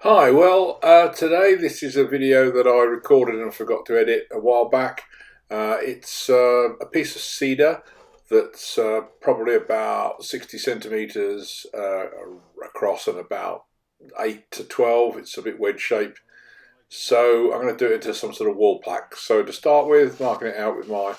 Hi, well, today this is a video that I recorded and forgot to edit a while back. It's a piece of cedar that's probably about 60 centimetres across and about 8 to 12. It's a bit wedge shaped. So I'm going to do it into some sort of wall plaque. So to start with, marking it out with my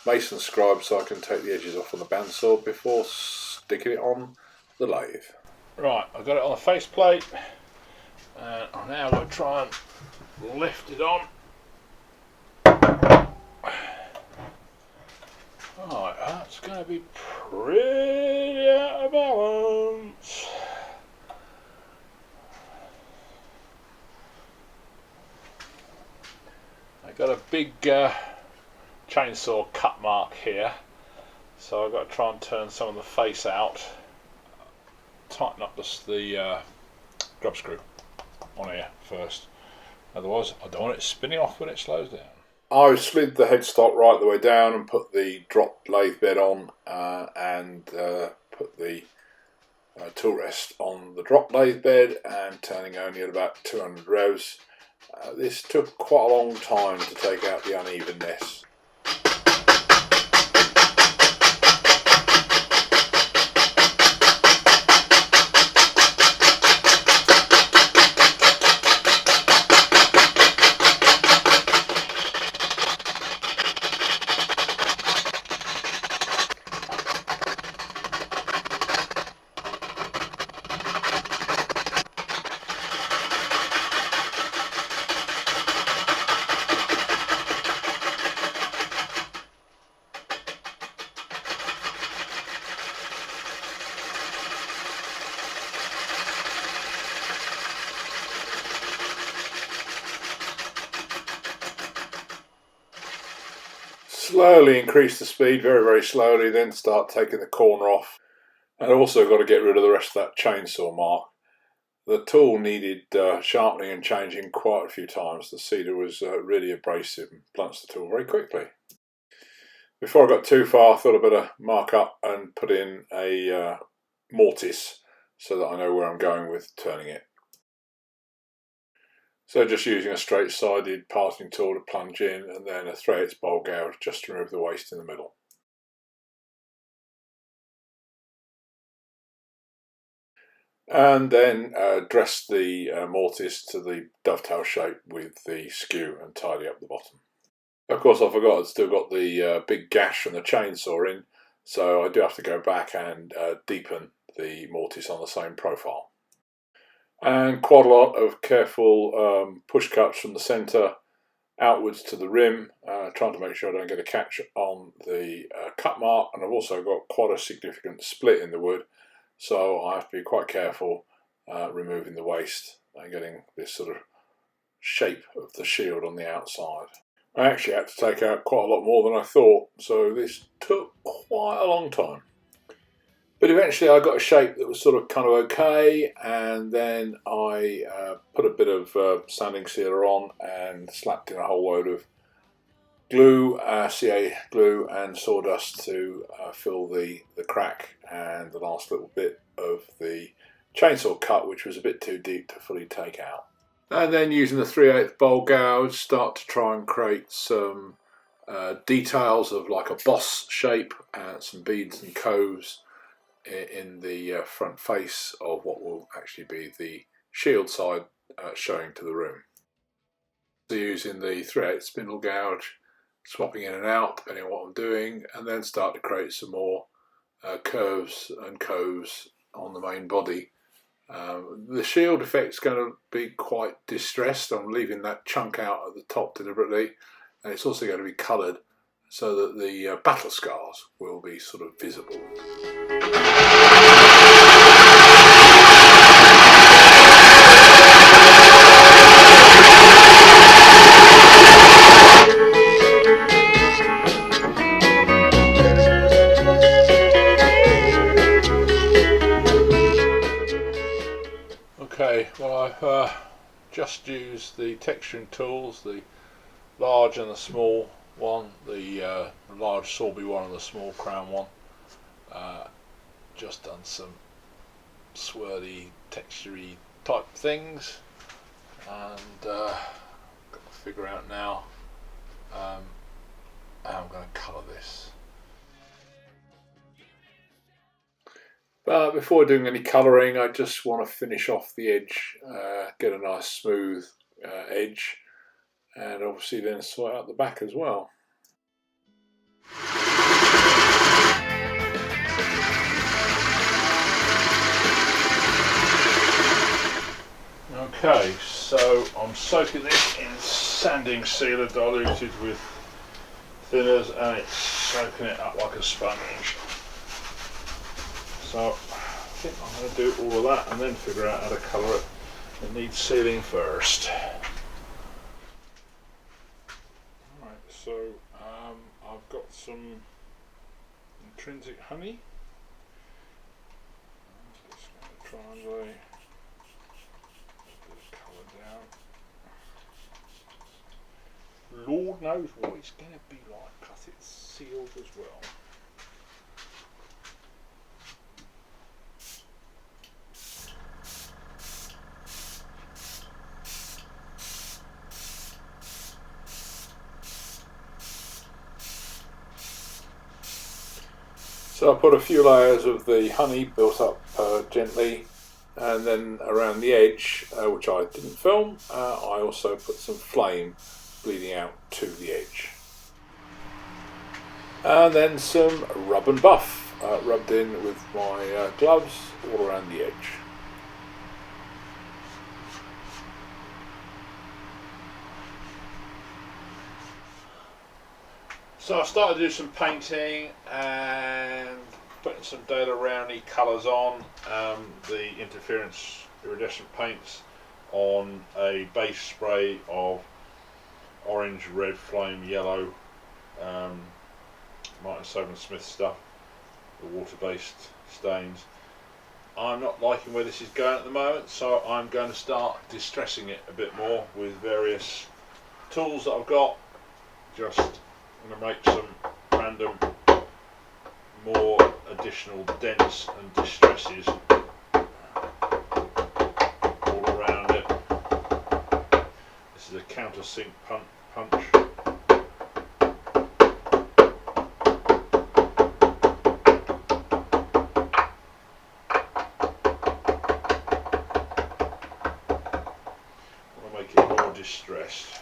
mason scribe so I can take the edges off on the bandsaw before sticking it on the lathe. Right, I've got it on the faceplate. And I'm now going to try and lift it on. Alright, that's going to be pretty out of balance. I got a big chainsaw cut mark here, so I've got to try and turn some of the face out, tighten up the grub screw on here first, otherwise I don't want it spinning off when it slows down. I slid the headstock right the way down and put the drop lathe bed on and put the tool rest on the drop lathe bed and turning only at about 200 revs. This took quite a long time to take out the unevenness. Slowly increase the speed, very slowly, then start taking the corner off. And also got to get rid of the rest of that chainsaw mark. The tool needed sharpening and changing quite a few times. The cedar was really abrasive and blunts the tool very quickly. Before I got too far, I thought I'd better mark up and put in a mortise so that I know where I'm going with turning it. So just using a straight-sided parting tool to plunge in and then a 3/8 bowl gouge just to remove the waste in the middle. And then dress the mortise to the dovetail shape with the skew and tidy up the bottom. Of course, I forgot I'd still got the big gash from the chainsaw in, so I do have to go back and deepen the mortise on the same profile. And quite a lot of careful push cuts from the centre outwards to the rim, trying to make sure I don't get a catch on the cut mark. And I've also got quite a significant split in the wood, so I have to be quite careful removing the waste and getting this sort of shape of the shield on the outside. I actually had to take out quite a lot more than I thought, so this took quite a long time. But eventually I got a shape that was sort of kind of okay, and then I put a bit of sanding sealer on and slapped in a whole load of glue, CA glue and sawdust to fill the crack and the last little bit of the chainsaw cut, which was a bit too deep to fully take out. And then using the 3/8 bowl gouge, start to try and create some details of like a boss shape, some beads and coves in the front face of what will actually be the shield side showing to the room. So using the 3/8 spindle gouge, swapping in and out depending on what I'm doing, and then start to create some more curves and coves on the main body. The shield effect is going to be quite distressed. I'm leaving that chunk out at the top deliberately, and it's also going to be coloured so that the battle scars will be sort of visible. Okay, well I've just used the texturing tools, the large and the small one, the large Sorby one and the small Crown one. Just done some swirly, textury type things. and got to figure out now how I'm going to colour this. But before doing any colouring, I just want to finish off the edge, get a nice smooth edge, and obviously then sort out the back as well. Okay, so I'm soaking this in sanding sealer diluted with thinners, and it's soaking it up like a sponge. So I think I'm going to do all of that and then figure out how to colour it. It needs sealing first. Alright, so I've got some intrinsic honey. I'm just going to try and lay a bit of colour down. Lord knows what it's going to be like because it's sealed as well. So I put a few layers of the honey built up gently, and then around the edge, which I didn't film, I also put some flame bleeding out to the edge. And then some rub and buff rubbed in with my gloves all around the edge. So I started to do some painting and putting some Dale Rowney colours on, the interference iridescent paints on a base spray of orange, red, flame, yellow, Martin Soban Smith stuff, the water-based stains. I'm not liking where this is going at the moment, so I'm going to start distressing it a bit more with various tools that I've got. Just going to make some random more additional dents and distresses all around it. This is a countersink punch. I'll make it more distressed.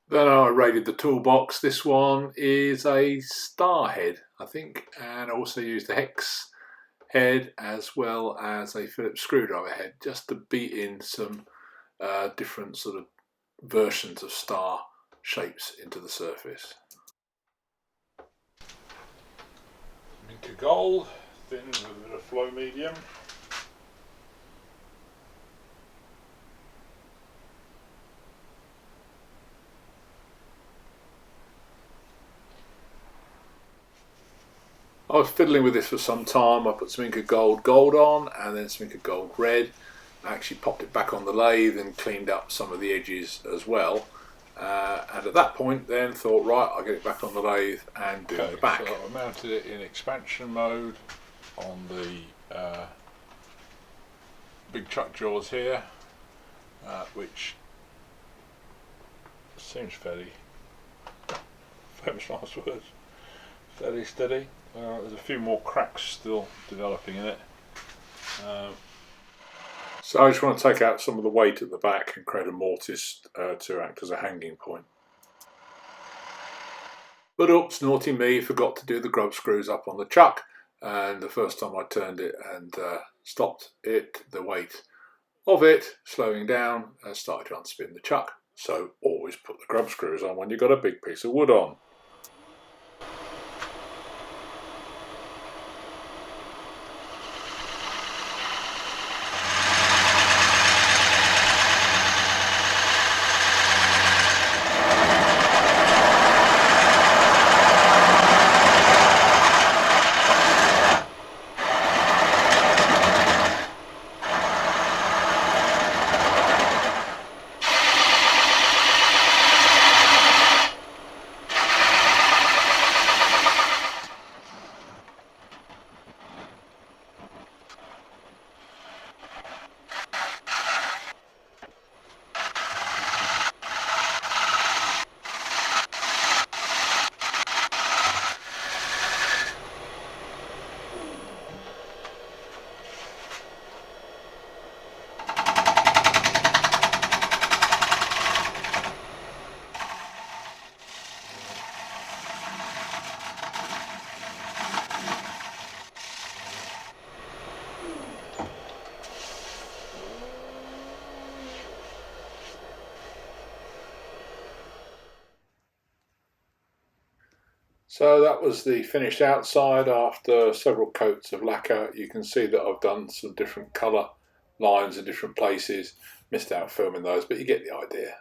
Then I raided the toolbox. This one is a star head, I think, and I also used a hex head as well as a Phillips screwdriver head just to beat in some different sort of versions of star shapes into the surface. Minka gold, thin with a bit of flow medium. I was fiddling with this for some time. I put some Inca Gold on and then some Inca Gold red. I actually popped it back on the lathe and cleaned up some of the edges as well. And at that point then thought, right, I'll get it back on the lathe and do the back. So I mounted it in expansion mode on the big chuck jaws here, which seems fairly, famous last words, fairly steady. There's a few more cracks still developing in it. So I just want to take out some of the weight at the back and create a mortise to act as a hanging point. But oops, naughty me, forgot to do the grub screws up on the chuck, and the first time I turned it and stopped it, the weight of it slowing down started to unspin the chuck. So always put the grub screws on when you've got a big piece of wood on. So that was the finished outside after several coats of lacquer. You can see that I've done some different colour lines in different places. Missed out filming those, but you get the idea.